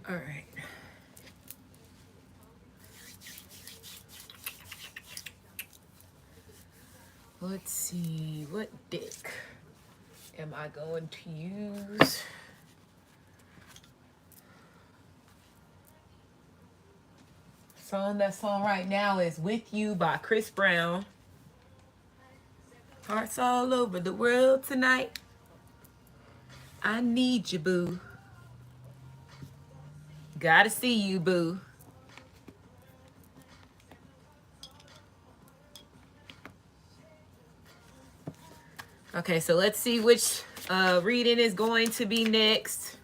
All right. Let's see, what deck am I going to use? That song right now is With You by Chris Brown. Hearts all over the world tonight. I need you, boo. Gotta see you, boo. Okay, so let's see which reading is going to be next.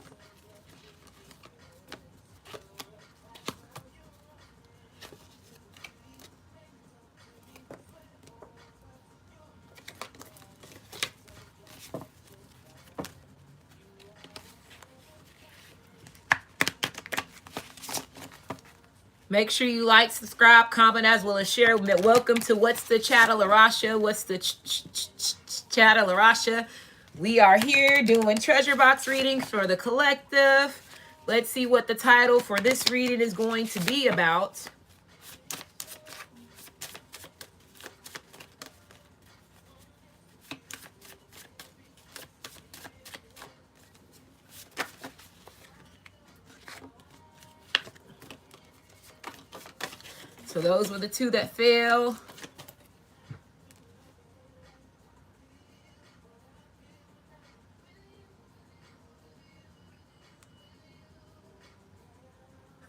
Make sure you like, subscribe, comment, as well as share. Welcome to What's the Chattel, Rasha? What's the Chattel, Rasha? We are here doing treasure box readings for the collective. Let's see what the title for this reading is going to be about. So those were the two that fell.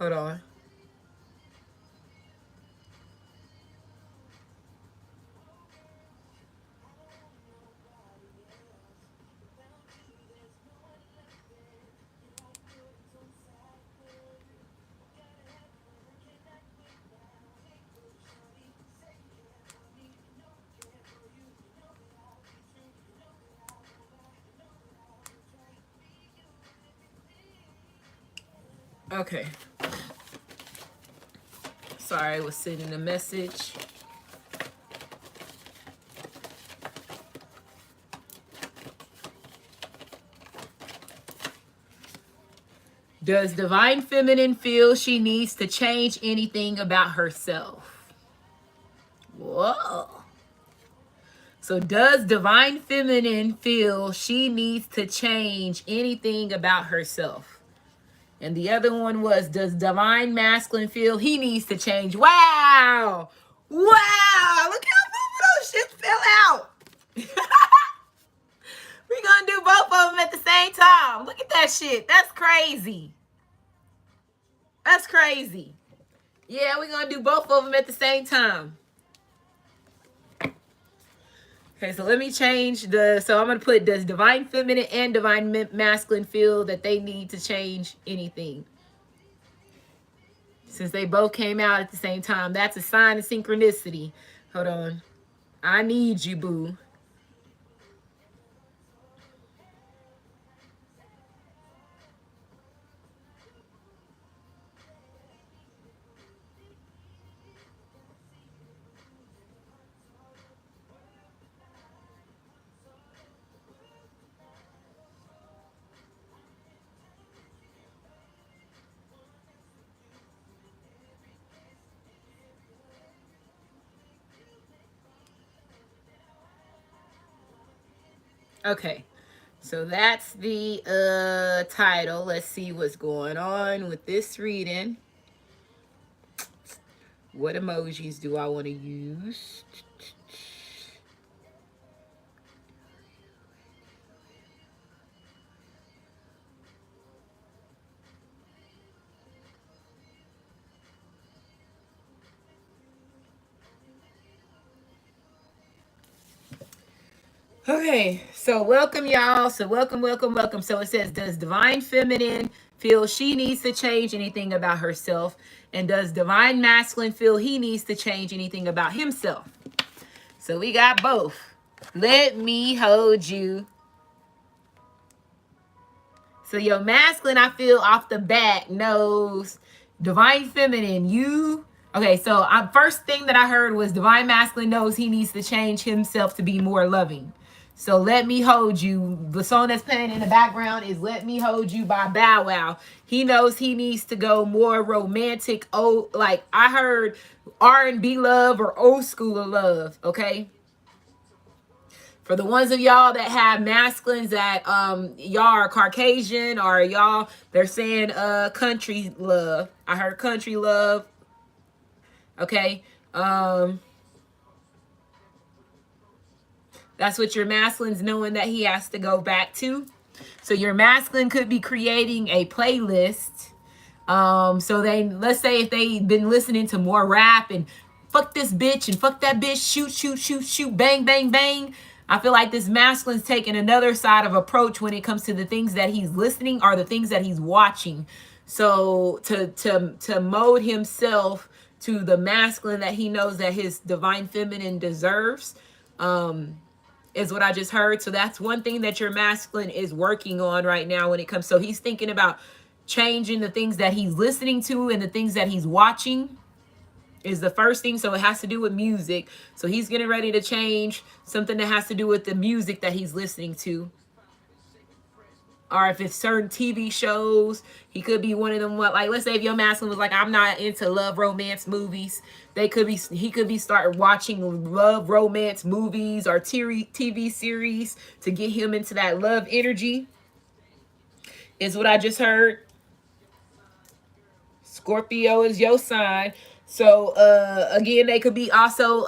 Hold on. Okay. Sorry, I was sending a message. Does Divine Feminine feel she needs to change anything about herself? Whoa. So does Divine Feminine feel she needs to change anything about herself? And the other one was, does Divine Masculine feel he needs to change? Wow! Wow! Look how both of those shits fell out. We're going to do both of them at the same time. Look at that shit. That's crazy. That's crazy. Yeah, we're going to do both of them at the same time. Okay, so let me change so I'm going to put, does Divine Feminine and Divine Masculine feel that they need to change anything? Since they both came out at the same time, that's a sign of synchronicity. Hold on. I need you, boo. Okay, so that's the title. Let's see what's going on with this reading. What emojis do I want to use? Okay, so welcome, y'all. So welcome. So it says, does Divine Feminine feel she needs to change anything about herself? And does Divine Masculine feel he needs to change anything about himself? So we got both. Let me hold you. So your masculine, I feel off the bat, knows Divine Feminine, you. Okay, so first thing that I heard was Divine Masculine knows he needs to change himself to be more loving. So Let Me Hold You, the song that's playing in the background is Let Me Hold You by Bow Wow. He knows he needs to go more romantic. Oh, like I heard R&B love or old school love, okay? For the ones of y'all that have masculines that y'all are Caucasian or y'all, they're saying country love. I heard country love. Okay. That's what your masculine's knowing that he has to go back to. So your masculine could be creating a playlist. So they, let's say if they've been listening to more rap and fuck this bitch and fuck that bitch, shoot, shoot, shoot, shoot, bang, bang, bang. I feel like this masculine's taking another side of approach when it comes to the things that he's listening or the things that he's watching. So to mold himself to the masculine that he knows that his divine feminine deserves, is what I just heard. So that's one thing that your masculine is working on right now when it comes. So he's thinking about changing the things that he's listening to and the things that he's watching is the first thing. So it has to do with music. So he's getting ready to change something that has to do with the music that he's listening to. Or if it's certain TV shows, he could be one of them. What, like, let's say if your masculine was like, I'm not into love romance movies. He could be start watching love romance movies or TV series to get him into that love energy. Is what I just heard. Scorpio is your sign. So again, they could be also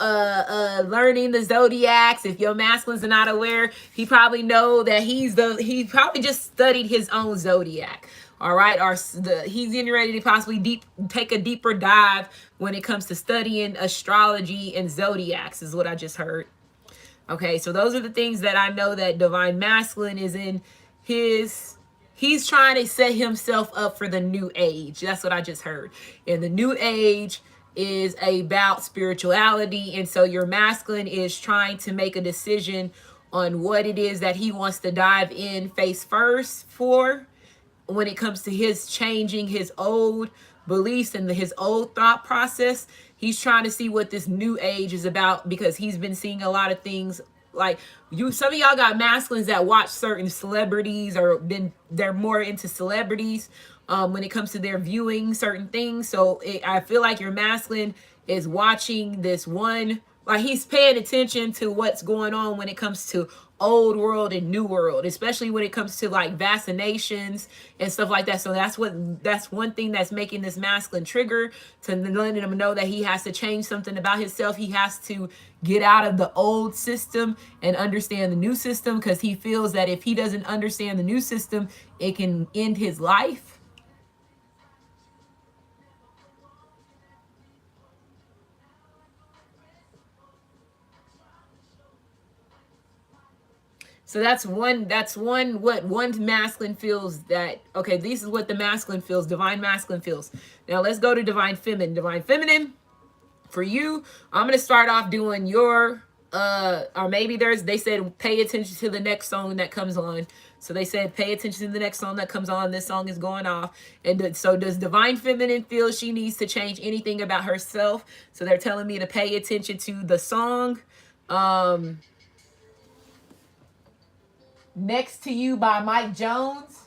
learning the zodiacs. If your masculines are not aware, he probably know that he probably just studied his own zodiac. All right, or he's getting ready to possibly take a deeper dive when it comes to studying astrology and zodiacs, is what I just heard. Okay, so those are the things that I know that divine masculine is in his. He's trying to set himself up for the new age. That's what I just heard. And the new age is about spirituality. And so your masculine is trying to make a decision on what it is that he wants to dive in face first for when it comes to his changing his old beliefs and his old thought process. He's trying to see what this new age is about because he's been seeing a lot of things. Like some of y'all got masculines that watch certain celebrities or they're more into celebrities when it comes to their viewing certain things. So I feel like your masculine is watching this one, like he's paying attention to what's going on when it comes to old world and new world, especially when it comes to like vaccinations and stuff like that. So that's one thing that's making this masculine trigger, to letting him know that he has to change something about himself. He has to get out of the old system and understand the new system, because he feels that if he doesn't understand the new system, it can end his life. So that's one what one masculine feels. That okay, this is what the masculine feels, divine masculine feels. Now let's go to divine feminine. Divine feminine, for you, I'm gonna start off doing your or maybe they said pay attention to the next song that comes on. So they said pay attention to the next song that comes on. This song is going off. And so does divine feminine feel she needs to change anything about herself? So they're telling me to pay attention to the song Next to You by Mike Jones.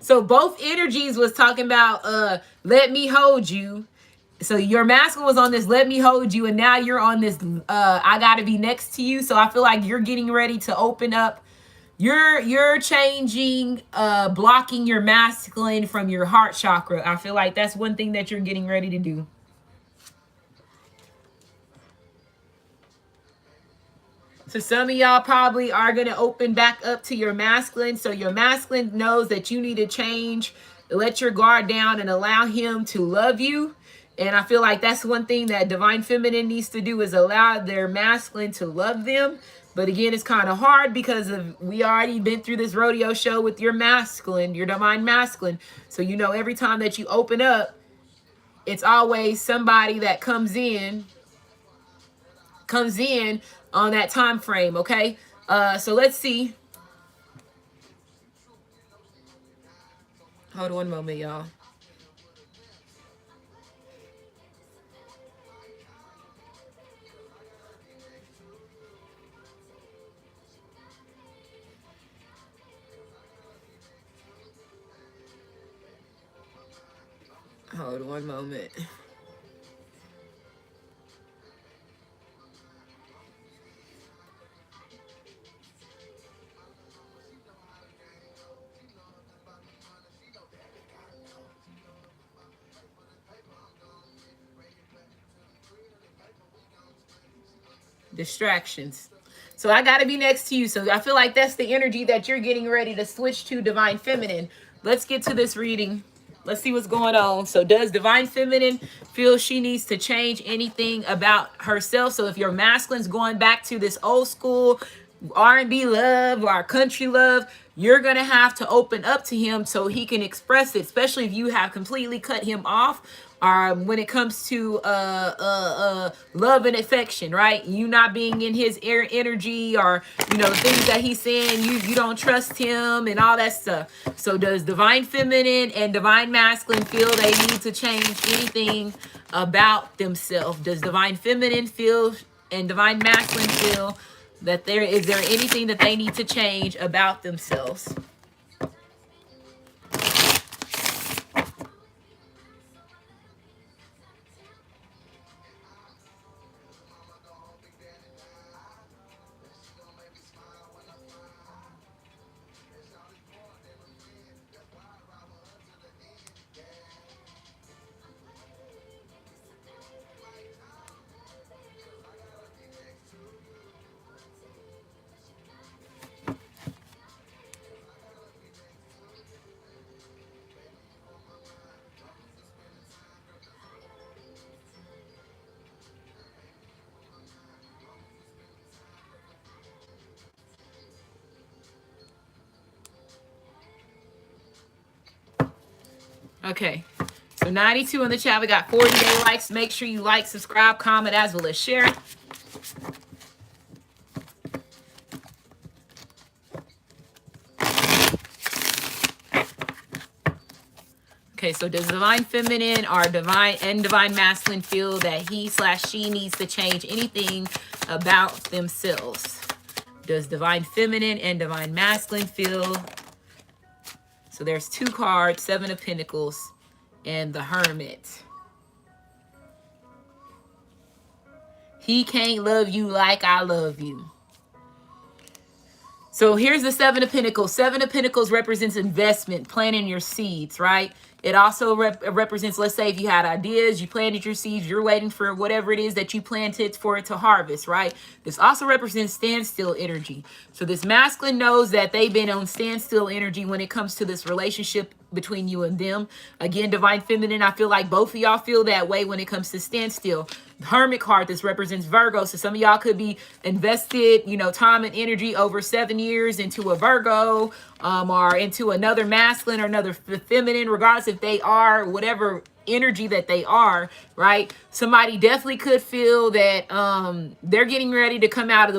So both energies was talking about Let Me Hold You. So your masculine was on this Let Me Hold You, and now you're on this I Gotta Be Next to You. So I feel like you're getting ready to open up. You're changing, blocking your masculine from your heart chakra. I feel like that's one thing that you're getting ready to do. So some of y'all probably are going to open back up to your masculine. So your masculine knows that you need to change, let your guard down, and allow him to love you. And I feel like that's one thing that divine feminine needs to do, is allow their masculine to love them. But again, it's kind of hard because we already been through this rodeo show with your masculine, your divine masculine. So you know every time that you open up, it's always somebody that comes in on that time frame. Okay, so let's see. Hold on one moment, y'all. Hold on one moment. Distractions. So I got to be next to you. So I feel like that's the energy that you're getting ready to switch to Divine Feminine. Let's get to this reading. Let's see what's going on. So does Divine Feminine feel she needs to change anything about herself? So if your masculine's going back to this old school R&B love or country love, you're going to have to open up to him so he can express it, especially if you have completely cut him off. When it comes to love and affection, right? You not being in his energy, or the things that he's saying, you don't trust him and all that stuff. So does Divine Feminine and Divine Masculine feel they need to change anything about themselves? Does Divine Feminine feel and Divine Masculine feel that there anything that they need to change about themselves? Okay, so 92 in the chat. We got 40-day likes. Make sure you like, subscribe, comment, as well as share. Okay, so does Divine Feminine or Divine Masculine feel that he/she needs to change anything about themselves? Does Divine Feminine and Divine Masculine feel? So there's two cards, Seven of Pentacles and the Hermit. He can't love you like I love you. So here's the Seven of Pentacles. Seven of Pentacles represents investment, planting your seeds, right? It also represents, let's say if you had ideas, you planted your seeds, you're waiting for whatever it is that you planted for it to harvest, right? This also represents standstill energy. So this masculine knows that they've been on standstill energy when it comes to this relationship between you and them. Again, Divine Feminine, I feel like both of y'all feel that way when it comes to standstill. The Hermit card, this represents Virgo. So some of y'all could be invested, time and energy over 7 years into a Virgo, or into another masculine or another feminine, regardless if they are whatever energy that they are, right? Somebody definitely could feel that they're getting ready to come out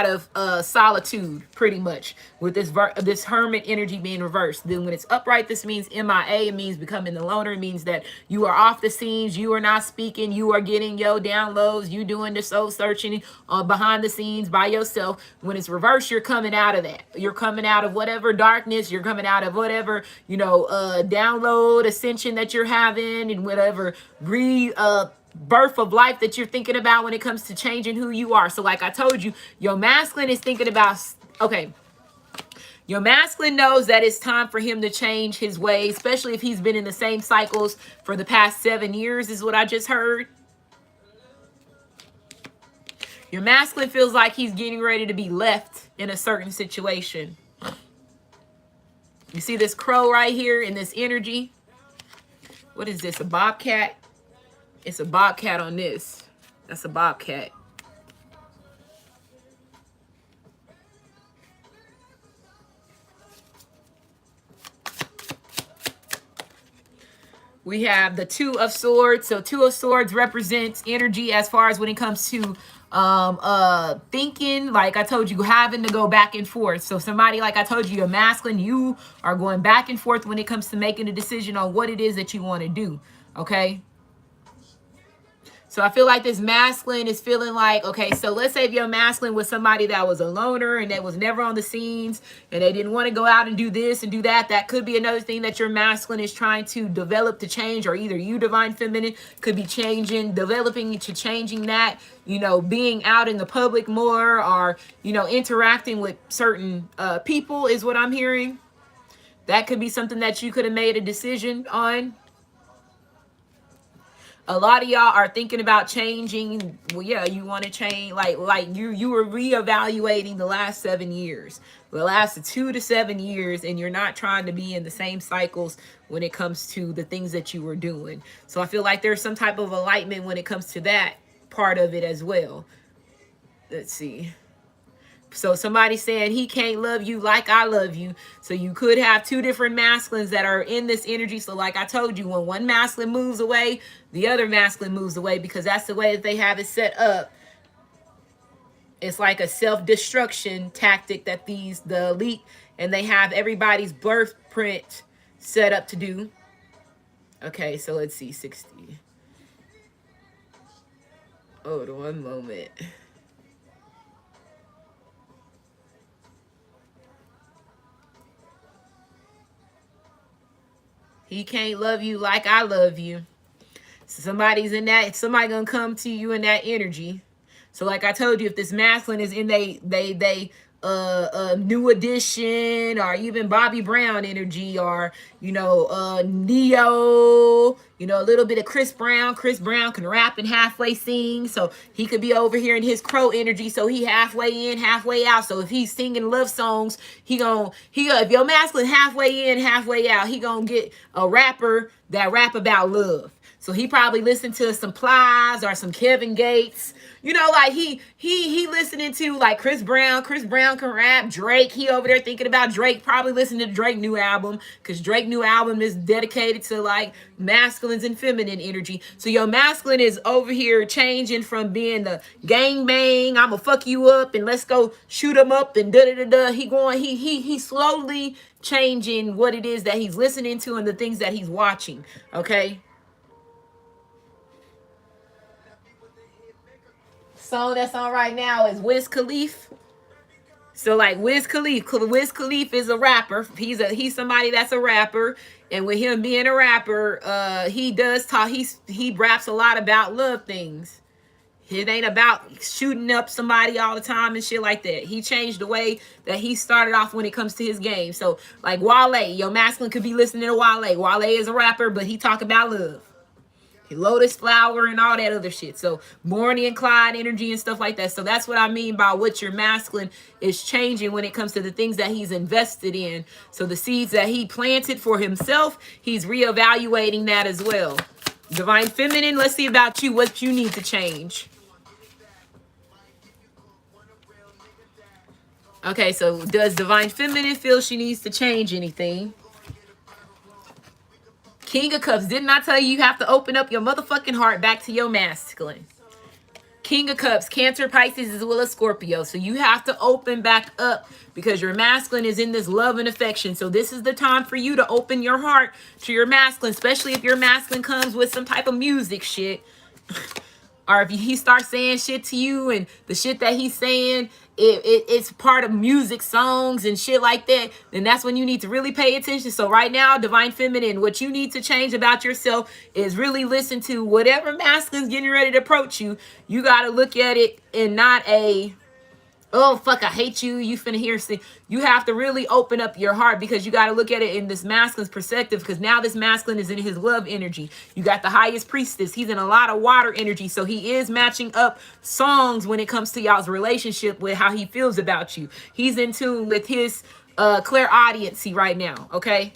of solitude, pretty much, with this Hermit energy being reversed. Then when it's upright, this means MIA. It means becoming the loner. It means that you are off the scenes. You are not speaking. You are getting your downloads. You doing the soul searching behind the scenes by yourself. When it's reversed, you're coming out of that. You're coming out of whatever darkness. You're coming out of whatever, download ascension that you're having, and whatever birth of life that you're thinking about when it comes to changing who you are. So like I told you, your masculine is thinking about, okay, your masculine knows that it's time for him to change his ways, especially if he's been in the same cycles for the past 7 years, is what I just heard. Your masculine feels like he's getting ready to be left in a certain situation. You see this crow right here in this energy? What is this, a bobcat? It's a bobcat on this. That's a bobcat. We have the Two of Swords. So Two of Swords represents energy as far as when it comes to thinking, like I told you, having to go back and forth. So somebody, like I told you, you're masculine, you are going back and forth when it comes to making a decision on what it is that you want to do. Okay. So I feel like this masculine is feeling like, okay, so let's say if your masculine was somebody that was a loner and that was never on the scenes and they didn't want to go out and do this and do that. That could be another thing that your masculine is trying to develop to change, or either you, divine feminine, could be changing, developing to changing that, you know, being out in the public more, or, you know, interacting with certain people is what I'm hearing. That could be something that you could have made a decision on. A lot of y'all are thinking about changing. Well, yeah, you want to change, like you were reevaluating the last 7 years, the last 2 to 7 years, and you're not trying to be in the same cycles when it comes to the things that you were doing. So I feel like there's some type of alignment when it comes to that part of it as well. Let's see. So somebody saying he can't love you like I love you. So you could have two different masculines that are in this energy. So like I told you, when one masculine moves away, the other masculine moves away, because that's the way that they have it set up. It's like a self-destruction tactic that the elite, and they have everybody's birth print set up to do. Okay, so let's see, 60. Hold on one moment. He can't love you like I love you. So somebody's in that, somebody gonna come to you in that energy. So like I told you, if this masculine is in New Edition, or even Bobby Brown energy, or Neo, a little bit of Chris Brown. Chris Brown can rap and halfway sing, so he could be over here in his crow energy, so he halfway in, halfway out. So if he's singing love songs, if your masculine halfway in, halfway out, he gonna get a rapper that rap about love. So he probably listened to some Plies or some Kevin Gates. Like he listening to like Chris Brown. Chris Brown can rap. Drake, he over there thinking about Drake, probably listening to Drake's new album, because Drake's new album is dedicated to like masculines and feminine energy. So your masculine is over here changing from being the gang bang, I'ma fuck you up and let's go shoot him up and da da da da. He slowly changing what it is that he's listening to and the things that he's watching. Okay. Song that's on right now is Wiz Khalifa. So like Wiz Khalifa is a rapper. He's somebody that's a rapper, and with him being a rapper, he does talk. He raps a lot about love things. It ain't about shooting up somebody all the time and shit like that. He changed the way that he started off when it comes to his game. So like Wale, your masculine could be listening to Wale. Wale is a rapper, but he talk about love. Lotus Flower and all that other shit. So Bonnie and Clyde energy and stuff like that. So that's what I mean by what your masculine is changing when it comes to the things that he's invested in. So the seeds that he planted for himself, he's reevaluating that as well. Divine feminine, let's see about you, what you need to change. Okay, so does divine feminine feel she needs to change anything? King of Cups, didn't I tell you have to open up your motherfucking heart back to your masculine? King of Cups, Cancer, Pisces, as well as Scorpio. So you have to open back up because your masculine is in this love and affection. So this is the time for you to open your heart to your masculine, especially if your masculine comes with some type of music shit. Or if he starts saying shit to you and the shit that he's saying, it's part of music, songs and shit like that, then that's when you need to really pay attention. So right now, divine feminine, what you need to change about yourself is really listen to whatever masculine's getting ready to approach you. You got to look at it in not a, oh, fuck, I hate you, you finna hear. You have to really open up your heart, because you got to look at it in this masculine's perspective, because now this masculine is in his love energy. You got the highest priestess. He's in a lot of water energy. So he is matching up songs when it comes to y'all's relationship with how he feels about you. He's in tune with his clairaudiency right now, okay?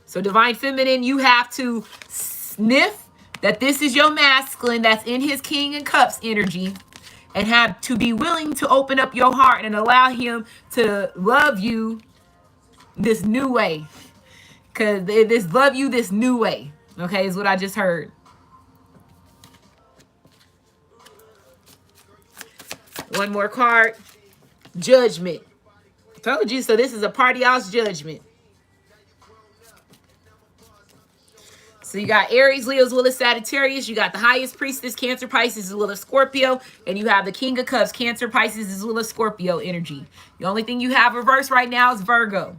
So divine feminine, you have to sniff that this is your masculine that's in his King of Cups energy, and have to be willing to open up your heart and allow him to love you this new way. Because this love you this new way. Okay, is what I just heard. One more card. Judgment. Told you, so this is a party house judgment. So you got Aries, Leo, as well as Sagittarius. You got the highest priestess, Cancer, Pisces, as well as Scorpio. And you have the King of Cups, Cancer, Pisces, as well as Scorpio energy. The only thing you have reversed right now is Virgo.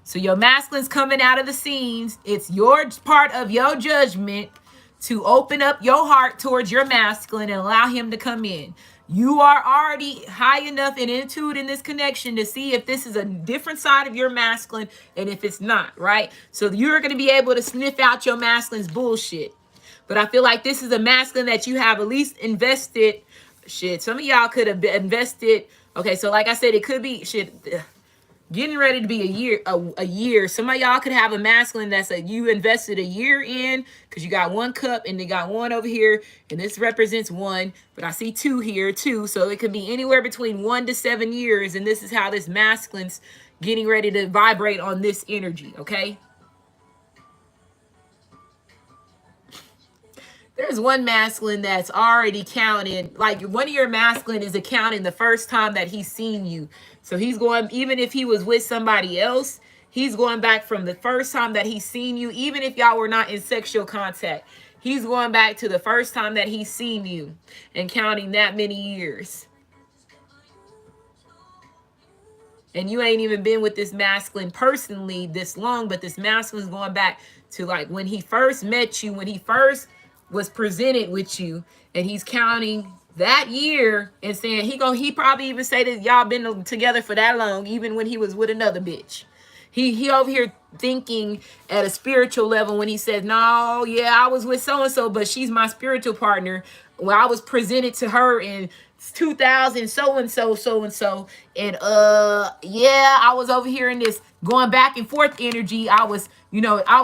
So your masculine's coming out of the scenes. It's your part of your judgment to open up your heart towards your masculine and allow him to come in. You are already high enough and into it in this connection to see if this is a different side of your masculine and if it's not, right? So you're going to be able to sniff out your masculine's bullshit. But I feel like this is a masculine that you have at least invested. Shit, some of y'all could have invested. Okay, so like I said, it could be shit. Getting ready to be a year. Some of y'all could have a masculine that's you invested a year in, because you got one cup and they got one over here, and this represents one, but I see two here too. So it could be anywhere between 1 to 7 years, and this is how this masculine's getting ready to vibrate on this energy, okay? There's one masculine that's already counted. Like one of your masculine is accounting the first time that he's seen you. So he's going, even if he was with somebody else, he's going back from the first time that he's seen you, even if y'all were not in sexual contact. He's going back to the first time that he's seen you and counting that many years. And you ain't even been with this masculine personally this long, but this masculine is going back to like when he first met you, when he first was presented with you, and he's counting that year and saying he probably even say that y'all been together for that long, even when he was with another bitch. He over here thinking at a spiritual level when he says, no, yeah, I was with so-and-so, but she's my spiritual partner. Well, I was presented to her in 2000 so-and-so, and yeah, I was over here in this going back and forth energy. I was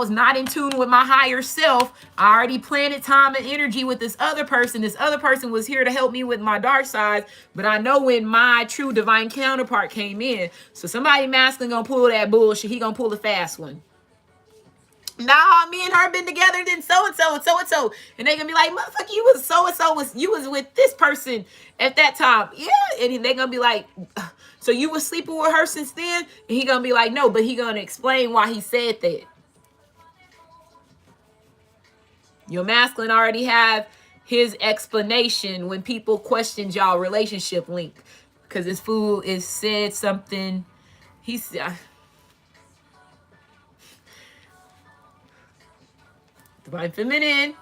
not in tune with my higher self. I already planted time and energy with this other person. This other person was here to help me with my dark side, but I know when my true divine counterpart came in. So somebody masculine gonna pull that bullshit. He gonna pull the fast one. Nah, me and her been together, then so-and-so and so-and-so. And they gonna be like, motherfucker, you was so-and-so, you was with this person at that time. Yeah, and they gonna be like, so you was sleeping with her since then? And he gonna be like, no, but he gonna explain why he said that. Your masculine already have his explanation when people question y'all relationship link. Because this fool is said something, he's... Divine feminine,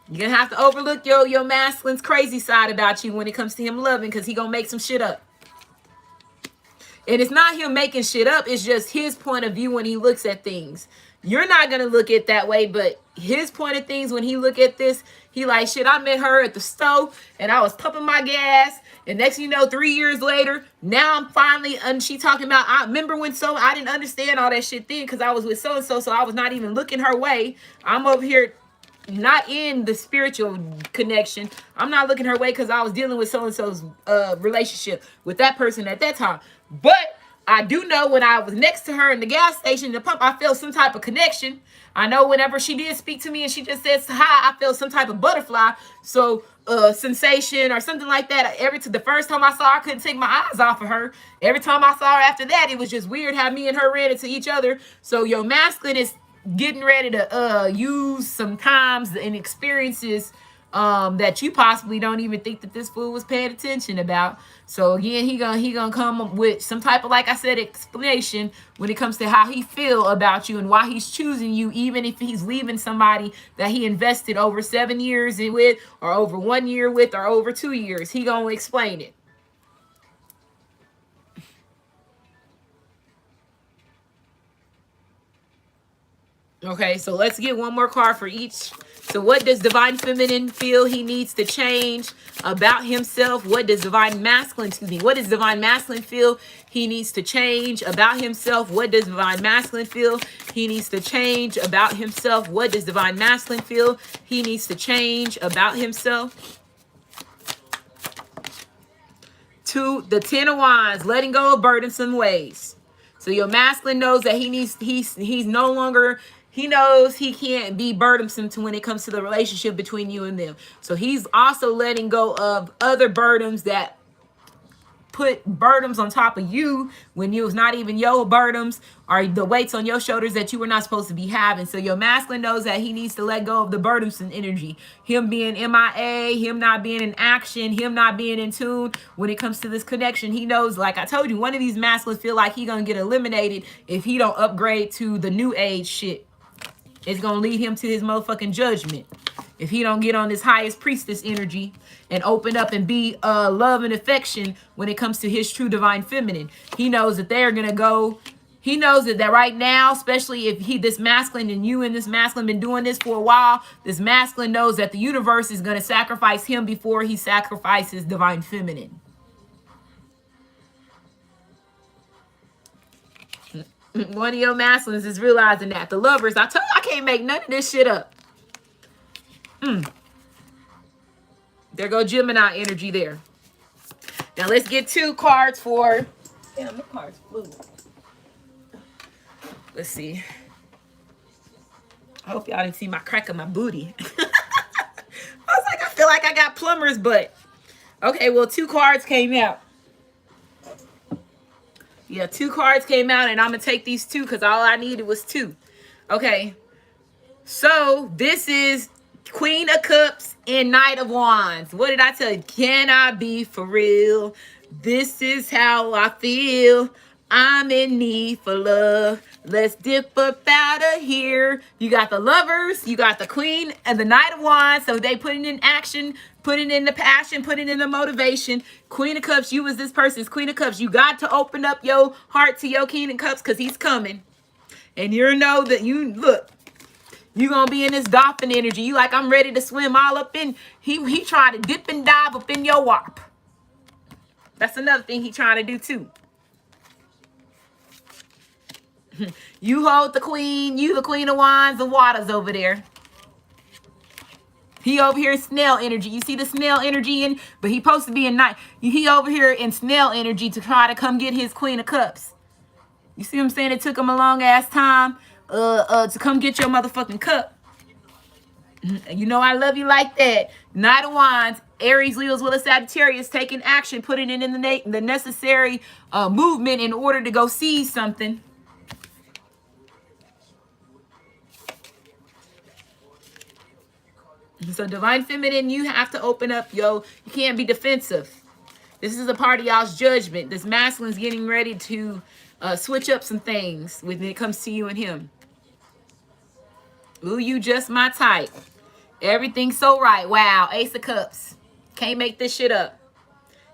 you're gonna have to overlook your masculine's crazy side about you when it comes to him loving, because he gonna make some shit up. And it's not him making shit up, it's just his point of view when he looks at things. You're not gonna look at that way, but his point of things when he look at this, he like, shit, I met her at the stove and I was pumping my gas, and next thing you know, 3 years later, now I'm finally, and she talking about, I remember when I didn't understand all that shit then because I was with so-and-so, so I was not even looking her way. I'm over here not in the spiritual connection. I'm not looking her way because I was dealing with so-and-so's relationship with that person at that time. But I do know when I was next to her in the gas station, the pump, I felt some type of connection. I know whenever she did speak to me and she just says hi, I felt some type of butterfly. So sensation or something like that. The first time I saw her, I couldn't take my eyes off of her. Every time I saw her after that, it was just weird how me and her ran into each other. So your masculine is getting ready to use some times and experiences that you possibly don't even think that this fool was paying attention about. So again, he gonna come up with some type of, like I said, explanation when it comes to how he feel about you and why he's choosing you, even if he's leaving somebody that he invested over 7 years in with, or over 1 year with, or over 2 years. He gonna explain it. Okay, so let's get one more card for each. So what does divine feminine feel he needs to change about himself? What does divine masculine, what does divine masculine feel he needs to change about himself? What does divine masculine feel he needs to change about himself? What does divine masculine feel he needs to change about himself? To the 10 of Wands, letting go of burdensome ways. So your masculine knows that he's no longer, he knows he can't be burdensome to when it comes to the relationship between you and them. So he's also letting go of other burdens that put burdens on top of you when it was not even your burdens, or the weights on your shoulders that you were not supposed to be having. So your masculine knows that he needs to let go of the burdensome energy. Him being MIA, him not being in action, him not being in tune when it comes to this connection. He knows, like I told you, one of these masculines feel like he gonna get eliminated if he don't upgrade to the new age shit. It's gonna lead him to his motherfucking judgment if he don't get on this highest priestess energy and open up and be love and affection when it comes to his true divine feminine. He knows that they're gonna go. He knows that right now, especially if this masculine and you and this masculine been doing this for a while, this masculine knows that the universe is gonna sacrifice him before he sacrifices divine feminine. One of your masculines is realizing that. The lovers, I told you I can't make none of this shit up. There go Gemini energy there. Now let's get 2 cards for... Damn, the card's blue. Let's see. I hope y'all didn't see my crack of my booty. I was like, I feel like I got plumber's butt. Okay, well, 2 cards came out. Yeah, 2 cards came out, and I'm going to take these 2 because all I needed was 2. Okay, so this is Queen of Cups and Knight of Wands. What did I tell you? Can I be for real? This is how I feel. I'm in need for love. Let's dip up out of here. You got the lovers, you got the Queen and the Knight of Wands. So they put it in action, put it in the passion, put it in the motivation. Queen of Cups, you as this person's Queen of Cups. You got to open up your heart to your King of Cups because he's coming. And you know that you look. You gonna be in this dolphin energy. You like, I'm ready to swim all up in. He trying to dip and dive up in your warp. That's another thing he trying to do too. You hold the queen. You the Queen of Wands and Waters over there. He over here in snail energy. You see the snail energy in, but he supposed to be in night. He over here in snail energy to try to come get his Queen of Cups. You see what I'm saying? It took him a long ass time to come get your motherfucking cup. You know I love you like that. Knight of Wands, Aries, Leos, Will, Sagittarius, taking action, putting it in the necessary movement in order to go seize something. So divine feminine, you have to open up, yo. You can't be defensive. This is a part of y'all's judgment. This masculine's getting ready to switch up some things when it comes to you and him. Ooh, you just my type. Everything's so right. Wow, Ace of Cups. Can't make this shit up.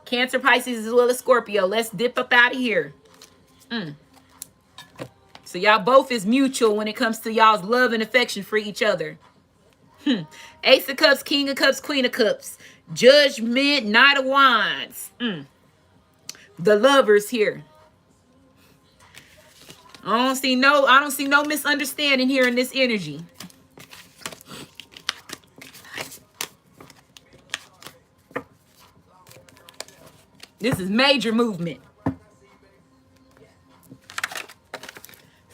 Cancer, Pisces, as well as Scorpio. Let's dip up out of here. So y'all both is mutual when it comes to y'all's love and affection for each other. Ace of Cups, King of Cups, Queen of Cups. Judgment, Knight of Wands. The lovers here. I don't see no misunderstanding here in this energy. This is major movement.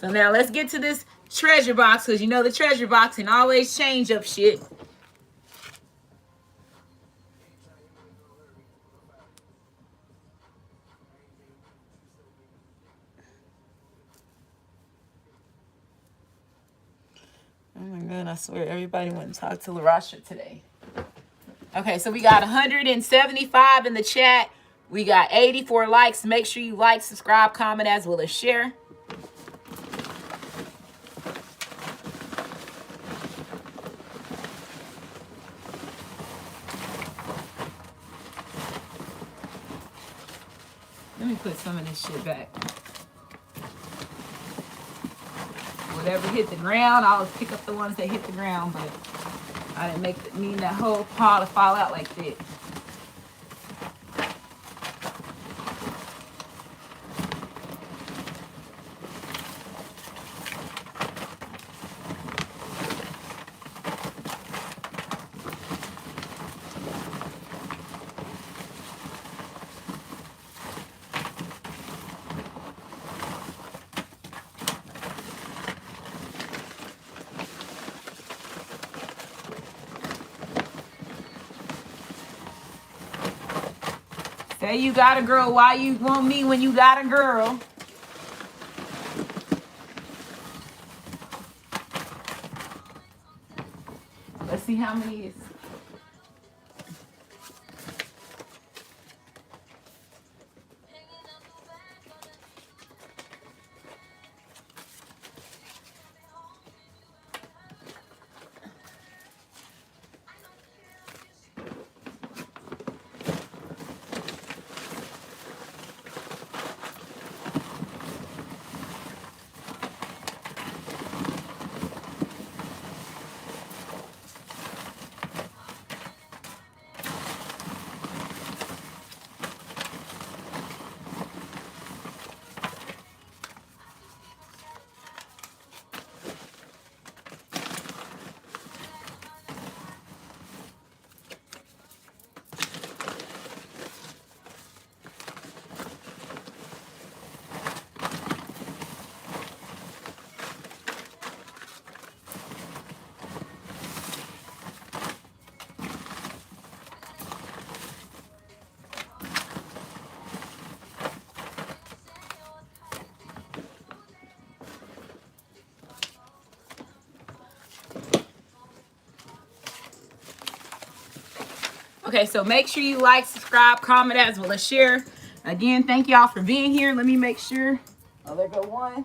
So now let's get to this treasure box, because you know the treasure box can always change up shit. Oh my God, I swear everybody went and talked to Rasha today. Okay, so we got 175 in the chat. We got 84 likes. Make sure you like, subscribe, comment, as well as share. Let me put some of this shit back. Whatever hit the ground, I'll pick up the ones that hit the ground, but I didn't mean that whole pile to fall out like that. Say you got a girl. Why you want me when you got a girl? Let's see how many is. Okay, so make sure you like, subscribe, comment as well as share. Again, thank y'all for being here. Let me make sure. Oh, there go one.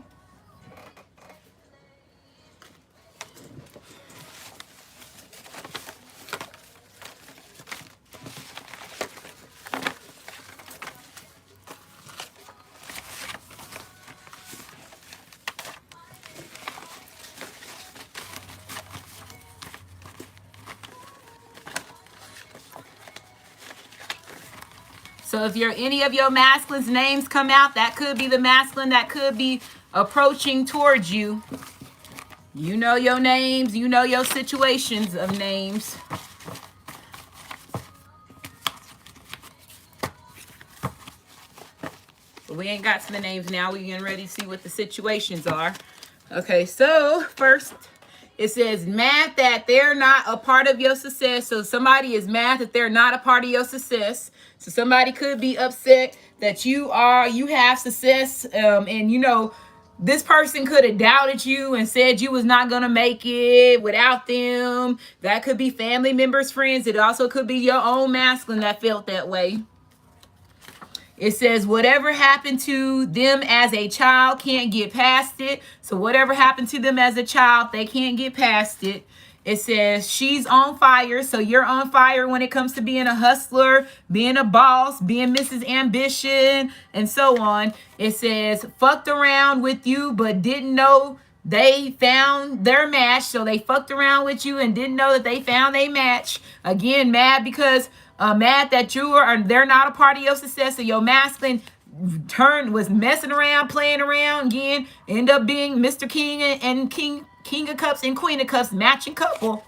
So if any of your masculines' names come out, that could be the masculine that could be approaching towards you. You know your names. You know your situations of names. But we ain't got to the names now. We getting ready to see what the situations are. Okay, so first it says mad that they're not a part of your success. So somebody is mad that they're not a part of your success. So somebody could be upset that you have success, and you know this person could have doubted you and said you was not gonna make it without them. That could be family members, friends. It also could be your own masculine that felt that way. It says whatever happened to them as a child can't get past it. So whatever happened to them as a child, they can't get past it. It says she's on fire. So you're on fire when it comes to being a hustler, being a boss, being Mrs. Ambition, and so on. It says fucked around with you, but didn't know they found their match. So they fucked around with you and didn't know that they found a match. Again, mad because mad that they're not a part of your success. So your masculine was messing around, playing around again, end up being Mr. King and King of Cups and Queen of Cups, matching couple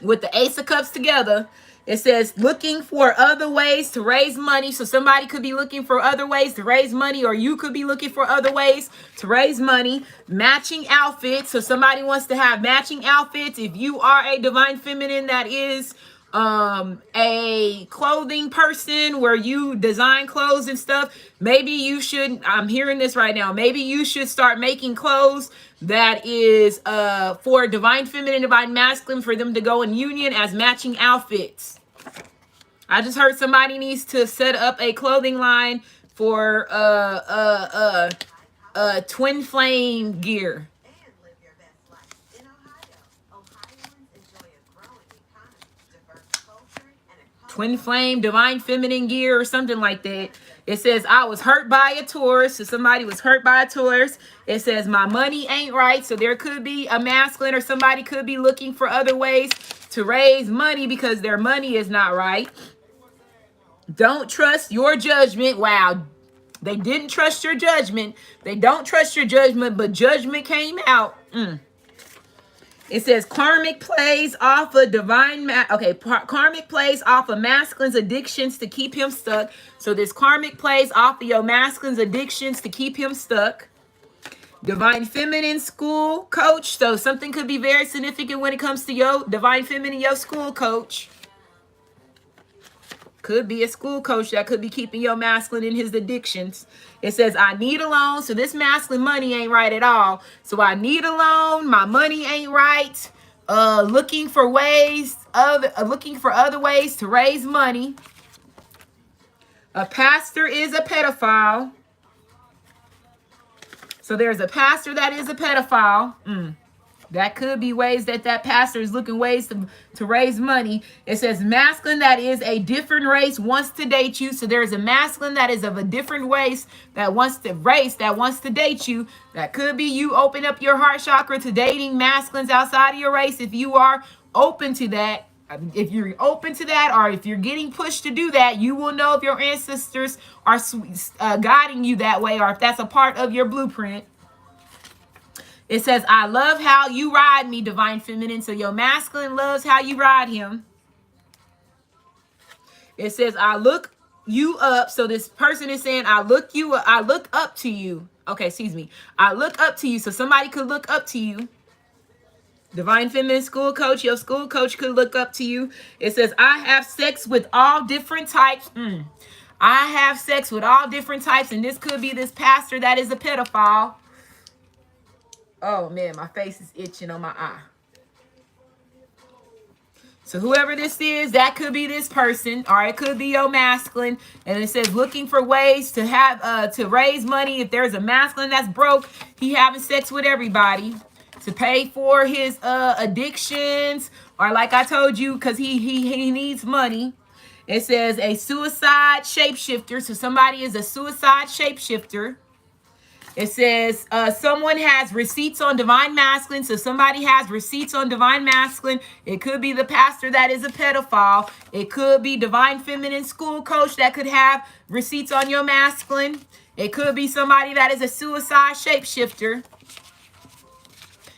with the Ace of Cups together. It says looking for other ways to raise money. So somebody could be looking for other ways to raise money, or you could be looking for other ways to raise money. Matching outfits. So somebody wants to have matching outfits. If you are a divine feminine that is a clothing person where you design clothes and stuff, maybe you should, I'm hearing this right now, maybe you should start making clothes that is for divine feminine, divine masculine, for them to go in union as matching outfits. I just heard somebody needs to set up a clothing line for twin flame gear. Twin flame, divine feminine gear, or something like that. It says, I was hurt by a Taurus. So somebody was hurt by a Taurus. It says, my money ain't right. So there could be a masculine, or somebody could be looking for other ways to raise money because their money is not right. Don't trust your judgment. Wow. They didn't trust your judgment. They don't trust your judgment, but judgment came out. It says karmic plays off a karmic plays off of masculine's addictions to keep him stuck. So this karmic plays off of your masculine's addictions to keep him stuck. Divine feminine school coach. So something could be very significant when it comes to your divine feminine, your school coach. Could be a school coach that could be keeping your masculine in his addictions. It says, I need a loan. So this masculine money ain't right at all. So I need a loan. My money ain't right. Looking for other ways to raise money. A pastor is a pedophile. So there's a pastor that is a pedophile. That could be ways that pastor is looking ways to raise money. It says masculine that is a different race wants to date you. So there's a masculine that is of a different race that wants to date you. That could be you open up your heart chakra to dating masculines outside of your race. If you are open to that, if you're open to that, or if you're getting pushed to do that, you will know if your ancestors are guiding you that way, or if that's a part of your blueprint. It says, I love how you ride me, divine feminine. So your masculine loves how you ride him. It says, I look you up. So this person is saying, I look up to you. Okay, excuse me. I look up to you. So somebody could look up to you. Divine feminine school coach, your school coach could look up to you. It says, I have sex with all different types. I have sex with all different types. And this could be this pastor that is a pedophile. Oh man, my face is itching on my eye. So whoever this is, that could be this person, or it could be your masculine. And it says looking for ways to have to raise money. If there's a masculine that's broke, he having sex with everybody to pay for his addictions, or like I told you, because he needs money. It says a suicide shapeshifter. So somebody is a suicide shapeshifter. It says someone has receipts on divine masculine. So somebody has receipts on divine masculine. It could be the pastor that is a pedophile. It could be divine feminine school coach that could have receipts on your masculine. It could be somebody that is a suicide shapeshifter.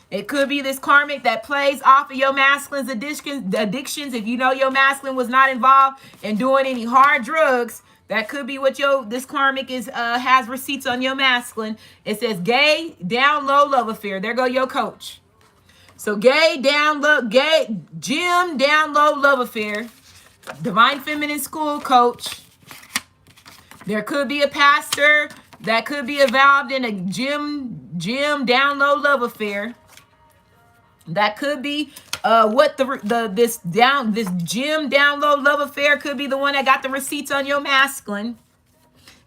It could be this karmic that plays off of your masculine's addictions. If you know your masculine was not involved in doing any hard drugs, that could be what this karmic is has receipts on your masculine. It says gay, down low, love affair. There go your coach. So gay, down low, gym, down low, love affair. Divine feminine school coach. There could be a pastor that could be involved in a gym, down low, love affair. That could be this gym down low love affair could be the one that got the receipts on your masculine.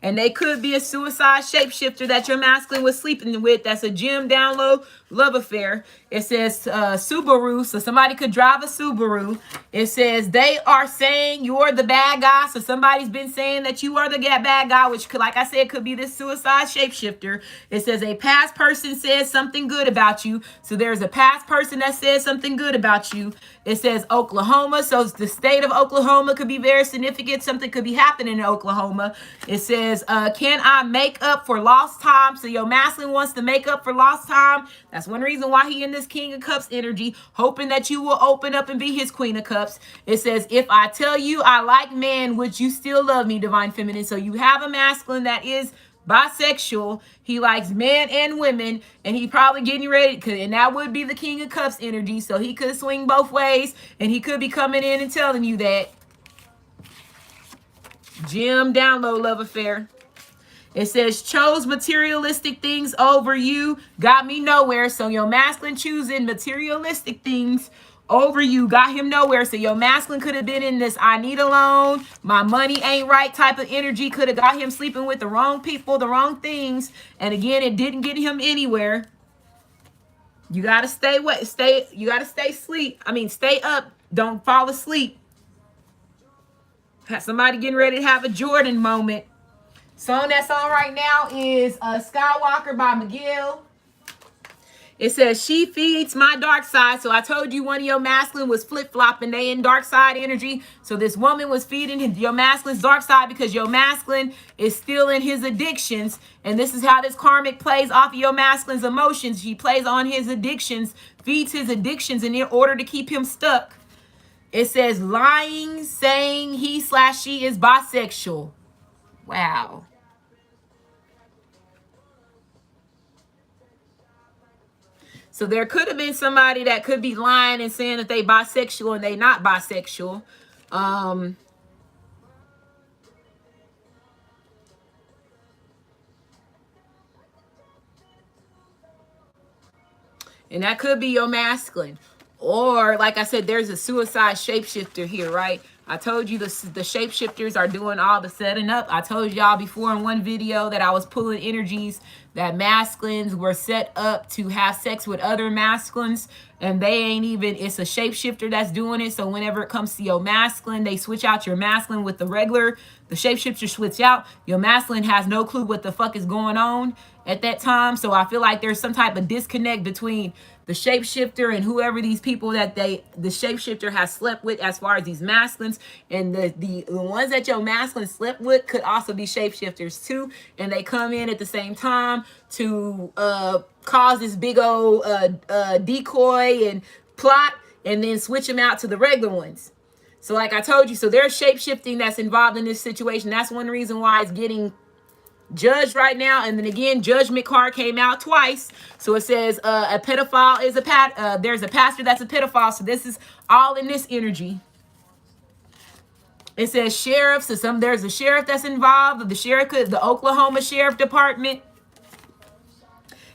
And they could be a suicide shapeshifter that your masculine was sleeping with. That's a gym down low love affair. It says Subaru. So somebody could drive a Subaru. It says they are saying you're the bad guy. So somebody's been saying that you are the bad guy, which could, like I said, could be this suicide shapeshifter. It says a past person says something good about you. So there's a past person that says something good about you. It says Oklahoma. So the state of Oklahoma could be very significant. Something could be happening in Oklahoma. It says, can I make up for lost time? So your masculine wants to make up for lost time. That's one reason why he in this King of Cups energy, hoping that you will open up and be his Queen of Cups. It says, if I tell you I like men, would you still love me, divine feminine? So you have a masculine that is bisexual. He likes men and women, and he probably getting ready, and that would be the King of Cups energy. So he could swing both ways, and he could be coming in and telling you that. Jim down low love affair. It says chose materialistic things over you, got me nowhere. So your masculine choosing materialistic things over you got him nowhere. So your masculine could have been in this I need a loan, my money ain't right type of energy. Could have got him sleeping with the wrong people, the wrong things. And again, it didn't get him anywhere. You gotta stay stay up. Don't fall asleep. Somebody getting ready to have a Jordan moment. Song that's on right now is Skywalker by Miguel. It says, she feeds my dark side. So I told you one of your masculine was flip-flopping. They in dark side energy. So this woman was feeding your masculine's dark side because your masculine is still in his addictions. And this is how this karmic plays off of your masculine's emotions. She plays on his addictions, feeds his addictions in order to keep him stuck. It says lying, saying he/she is bisexual. Wow. So there could have been somebody that could be lying and saying that they bisexual and they not bisexual. And that could be your masculine. Or, like I said, there's a suicide shapeshifter here, right? I told you the shapeshifters are doing all the setting up. I told y'all before in one video that I was pulling energies that masculines were set up to have sex with other masculines, and they ain't even, it's a shapeshifter that's doing it. So whenever it comes to your masculine, they switch out your masculine with the regular, the shapeshifter switch out. Your masculine has no clue what the fuck is going on at that time. So I feel like there's some type of disconnect between the shapeshifter and whoever these people that the shapeshifter has slept with, as far as these masculines, and the ones that your masculine slept with could also be shapeshifters too, and they come in at the same time to cause this big old decoy and plot, and then switch them out to the regular ones. So like I told you, so there's shapeshifting that's involved in this situation. That's one reason why it's getting judged right now. And then again, judgment card came out twice. So it says a pedophile is there's a pastor that's a pedophile. So this is all in this energy. It says sheriff. So there's a sheriff that's involved. The sheriff could, the Oklahoma Sheriff Department.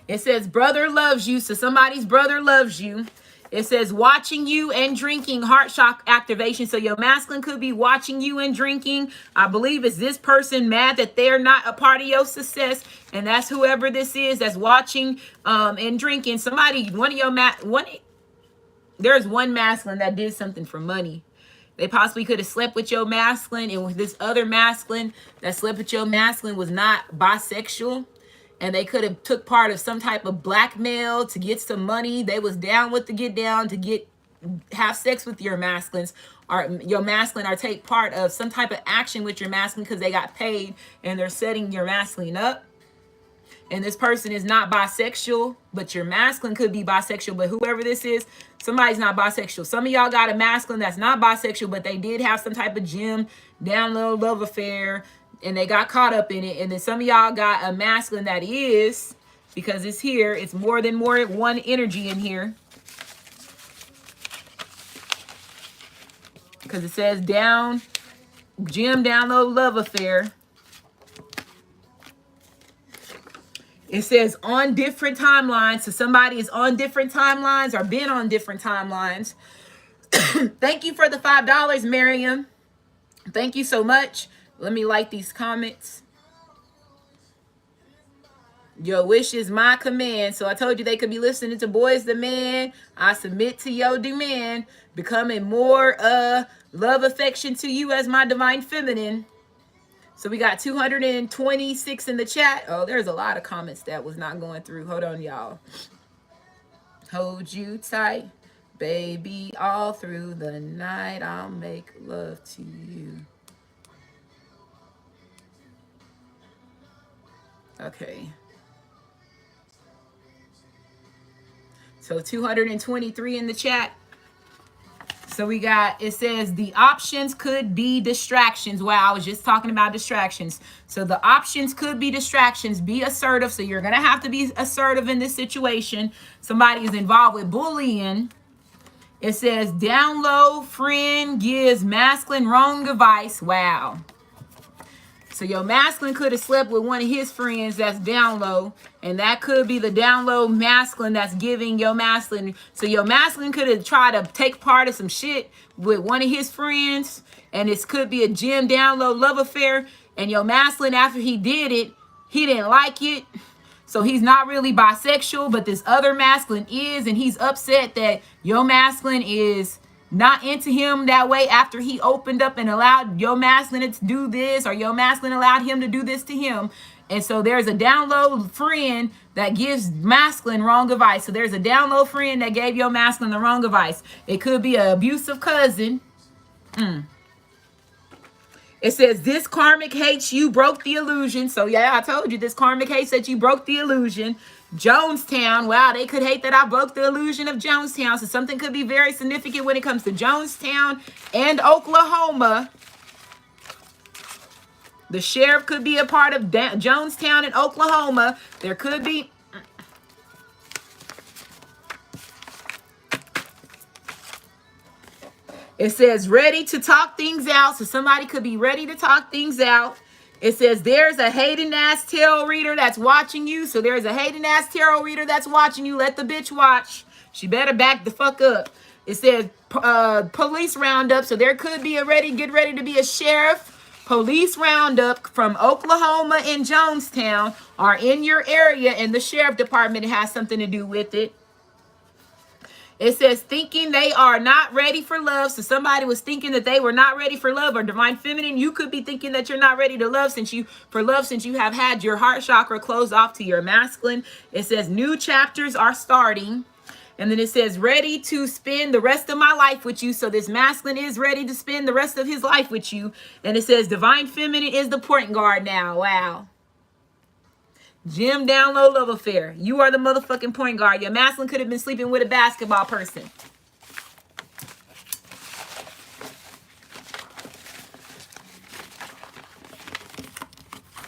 It says brother loves you. So somebody's brother loves you. It says watching you and drinking, heart shock activation. So your masculine could be watching you and drinking. I believe it's this person mad that they're not a part of your success. And that's whoever this is that's watching and drinking. Somebody, there's one masculine that did something for money. They possibly could have slept with your masculine, and this other masculine that slept with your masculine was not bisexual. And they could have took part of some type of blackmail to get some money. They was down with the get down to have sex with your masculines, or your masculine, or take part of some type of action with your masculine because they got paid and they're setting your masculine up. And this person is not bisexual, but your masculine could be bisexual. But whoever this is, somebody's not bisexual. Some of y'all got a masculine that's not bisexual, but they did have some type of gym, down low love affair, and they got caught up in it. And then some of y'all got a masculine that is, because it's here, it's more than one energy in here. Because it says gym, down low love affair. It says on different timelines. So somebody is on different timelines or been on different timelines. Thank you for the $5, Miriam. Thank you so much. Let me like these comments. Your wish is my command. So I told you they could be listening to Boys the Man. I submit to your demand. Becoming more love affection to you as my divine feminine. So we got 226 in the chat. Oh, there's a lot of comments that was not going through. Hold on, y'all. Hold you tight, baby, all through the night. I'll make love to you. Okay. So 223 in the chat. So we got, it says the options could be distractions. Wow, I was just talking about distractions. So the options could be distractions. Be assertive. So you're going to have to be assertive in this situation. Somebody is involved with bullying. It says down low friend gives masculine wrong advice. Wow. So your masculine could have slept with one of his friends that's down low, and that could be the down low masculine that's giving your masculine. So your masculine could have tried to take part of some shit with one of his friends, and this could be a gym down low love affair, and your masculine, after he did it, he didn't like it. So he's not really bisexual, but this other masculine is, and he's upset that your masculine is not into him that way after he opened up and allowed your masculine to do this, or your masculine allowed him to do this to him. And so there's a down low friend that gives masculine wrong advice. So there's a down low friend that gave your masculine the wrong advice. It could be an abusive cousin. It says this karmic hates you, broke the illusion. So yeah, I told you this karmic hates that you broke the illusion. Jonestown. Wow, they could hate that I broke the illusion of Jonestown. So something could be very significant when it comes to Jonestown and Oklahoma. The sheriff could be a part of Jonestown and Oklahoma. There could be... It says ready to talk things out. So somebody could be ready to talk things out. It says there's a hating ass tarot reader that's watching you. So there's a hating ass tarot reader that's watching you. Let the bitch watch. She better back the fuck up. It says police roundup, so there could be get ready to be a sheriff. Police roundup from Oklahoma and Jonestown are in your area, and the sheriff department has something to do with it. It says thinking they are not ready for love. So somebody was thinking that they were not ready for love, or divine feminine. You could be thinking that you're not ready to love since you have had your heart chakra closed off to your masculine. It says new chapters are starting. And then it says ready to spend the rest of my life with you. So this masculine is ready to spend the rest of his life with you. And it says divine feminine is the point guard now. Wow. Jim down low love affair. You are the motherfucking point guard. Your masculine could have been sleeping with a basketball person.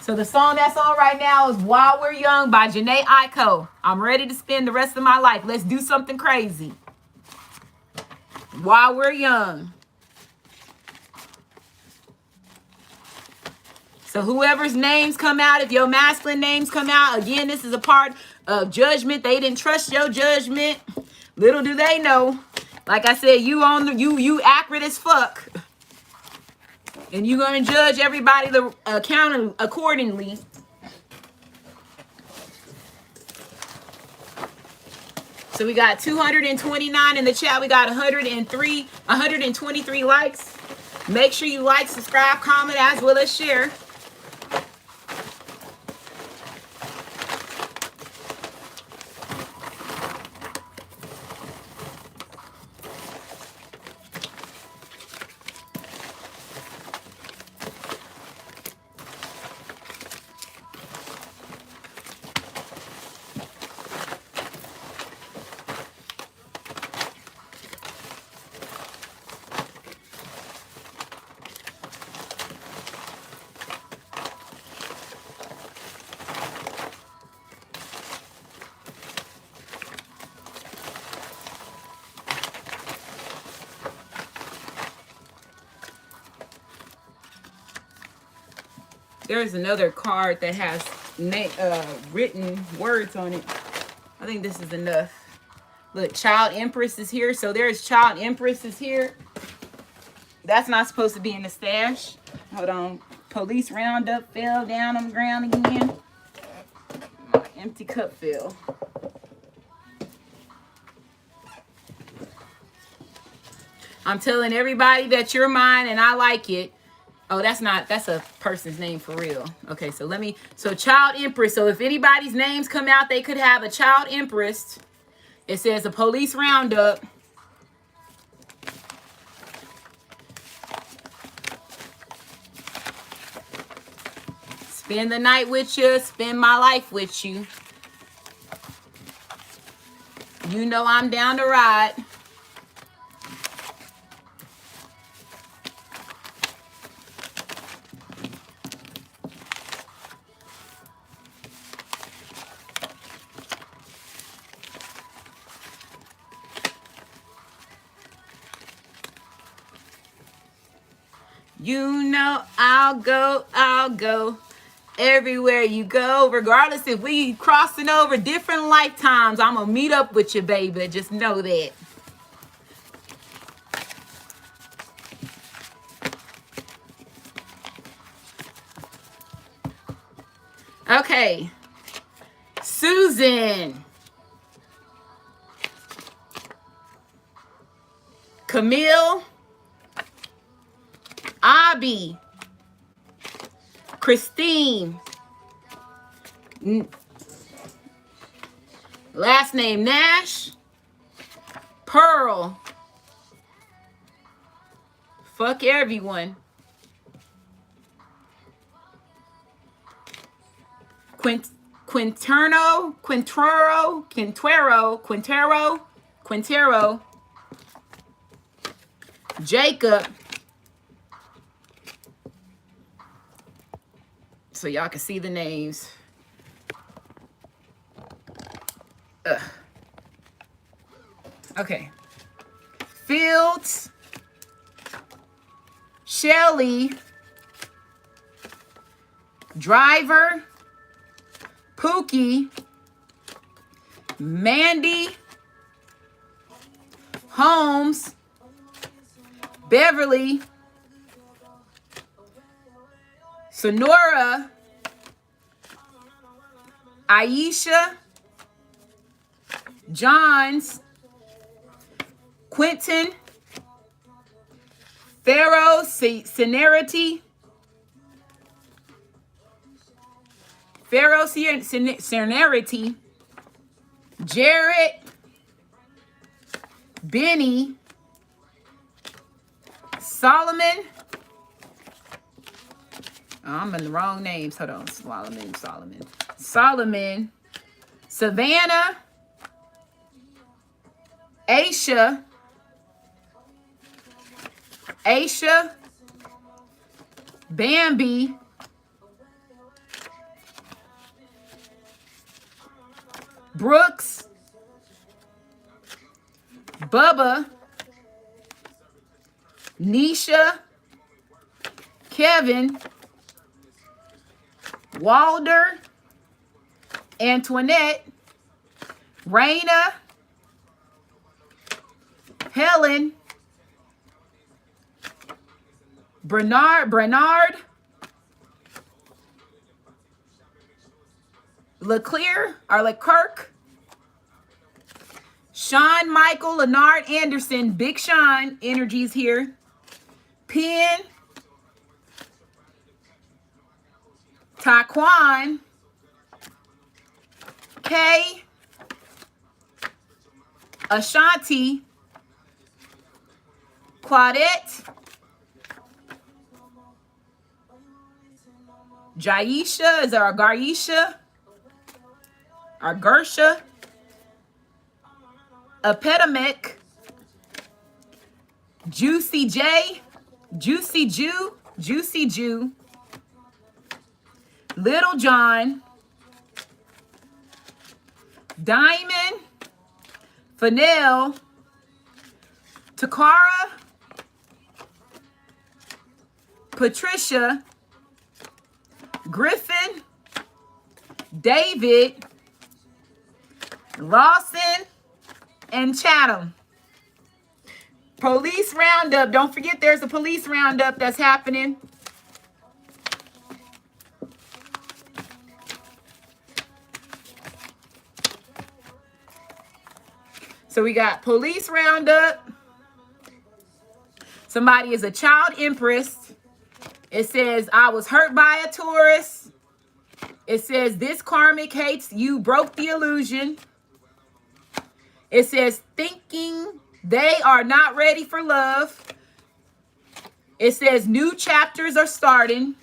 So the song that's on right now is While We're Young by Janae Aiko. I'm ready to spend the rest of my life. Let's do something crazy. While we're young. So whoever's names come out, if your masculine names come out, again, this is a part of judgment. They didn't trust your judgment. Little do they know. Like I said, you accurate as fuck. And you're going to judge everybody accordingly. So we got 229 in the chat. We got 123 likes. Make sure you like, subscribe, comment, as well as share. There's another card that has written words on it. I think this is enough. Look, Child Empress is here. So there's Child Empress is here. That's not supposed to be in the stash. Hold on. Police roundup fell down on the ground again. My empty cup fell. I'm telling everybody that you're mine and I like it. Oh, that's a person's name for real. Okay, so Child Empress. So if anybody's names come out, they could have a Child Empress. It says a police roundup. Spend the night with you, spend my life with you. You know I'm down to ride. You know I'll go everywhere you go. Regardless if we crossing over different lifetimes, I'm gonna meet up with you, baby. Just know that. Okay. Susan. Camille. Abby, Christine, last name Nash, Pearl, fuck everyone, Quintero, Jacob. So y'all can see the names. Okay. Fields, Shelly, Driver, Pookie, Mandy, Holmes, Beverly, Sonora, Aisha, Johns, Quentin, Pharaoh, Serenity, Pharaoh, Serenity, Jared, Benny, Solomon. Oh, I'm in the wrong names. Hold on. Solomon, Savannah, Aisha, Bambi, Brooks, Bubba, Nisha, Kevin, Walder, Antoinette, Raina, Helen, Bernard, Leclerc, Sean, Michael, Leonard Anderson, Big Sean, energies here. Penn, Taquan, Kay, Ashanti, Claudette, Jaisha, is there a Garisha? Or Gersha? Epidemic, Juicy J, Juicy Jew, Little John, Diamond, Fennell, Takara, Patricia, Griffin, David, Lawson, and Chatham. Police roundup. Don't forget there's a police roundup that's happening. So we got police roundup. Somebody is a child empress. It says, I was hurt by a tourist. It says, this karmic hates you, broke the illusion. It says, thinking they are not ready for love. It says, new chapters are starting.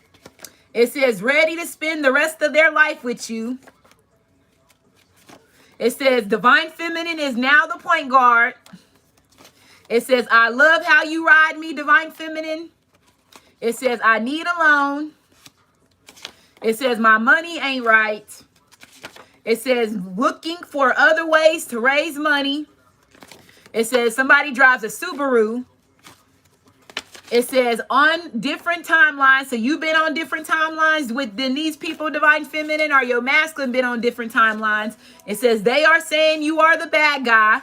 It says, ready to spend the rest of their life with you. It says, divine feminine is now the point guard. It says, I love how you ride me, divine feminine. It says, I need a loan. It says, my money ain't right. It says, looking for other ways to raise money. It says, somebody drives a Subaru. It says, on different timelines. So you've been on different timelines within these people, divine feminine, or your masculine been on different timelines. It says, they are saying you are the bad guy.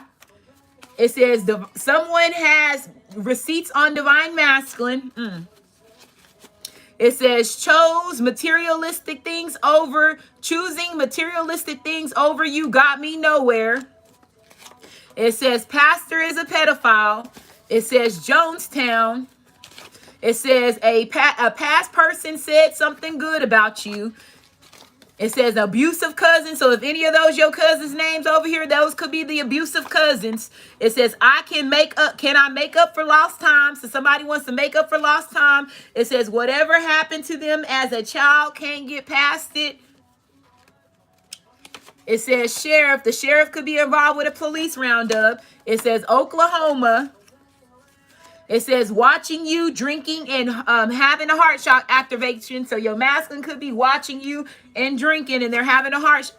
It says, someone has receipts on divine masculine. It says, chose materialistic things over, choosing materialistic things over you got me nowhere. It says, pastor is a pedophile. It says, Jonestown. It says, a past person said something good about you. It says, abusive cousin. So if any of those your cousins' names over here, those could be the abusive cousins. It says, can I make up for lost time? So somebody wants to make up for lost time. It says, whatever happened to them as a child, can't get past it. It says, sheriff. The sheriff could be involved with a police roundup. It says, Oklahoma. It says, watching you drinking and having a heart shock activation. So your masculine could be watching you and drinking, and they're having a heart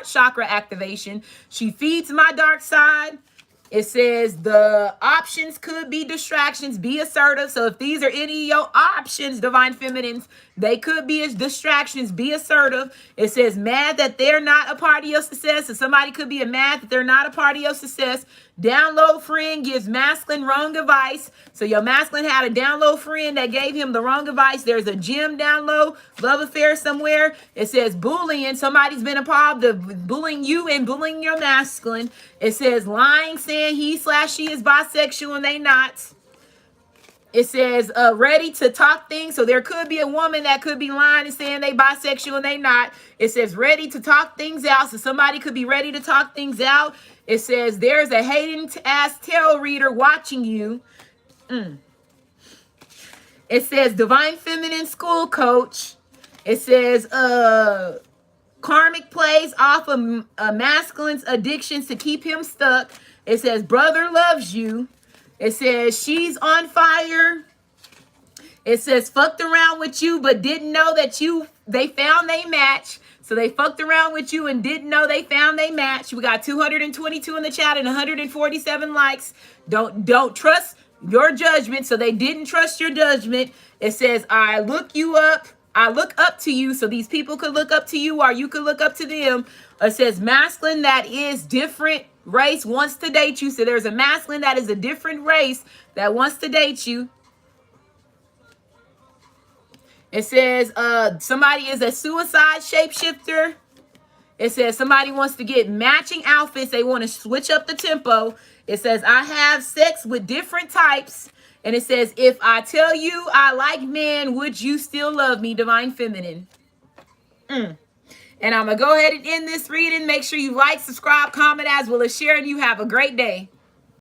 chakra activation. She feeds my dark side. It says the options could be distractions. Be assertive. So if these are any of your options, divine feminines, They could be as distractions. Be assertive. It says mad that they're not a part of your success. So somebody could be mad that they're not a part of your success. Download friend gives masculine wrong advice. So your masculine had a download friend that gave him the wrong advice. There's a gym download, love affair somewhere. It says bullying. Somebody's been a part of the bullying you and bullying your masculine. It says lying, saying he/she is bisexual and they not. It says ready to talk things. So there could be a woman that could be lying and saying they bisexual and they not. It says ready to talk things out. So somebody could be ready to talk things out. It says there's a hating ass tarot reader watching you. It says divine feminine school coach. It says karmic plays off of masculine's addictions to keep him stuck. It says brother loves you. It says she's on fire. It says fucked around with you but didn't know that they found they match. So they fucked around with you and didn't know they found they match. We got 222 in the chat and 147 likes. Don't trust your judgment. So they didn't trust your judgment. It says I look up to you. So these people could look up to you or you could look up to them. It says masculine that is different race wants to date you. So there's a masculine that is a different race that wants to date you. It says somebody is a suicide shapeshifter. It says somebody wants to get matching outfits. They want to switch up the tempo. It says I have sex with different types. And it says if I tell you I like men, would you still love me? Divine feminine. And I'm going to go ahead and end this reading. Make sure you like, subscribe, comment, as well as share. And you have a great day.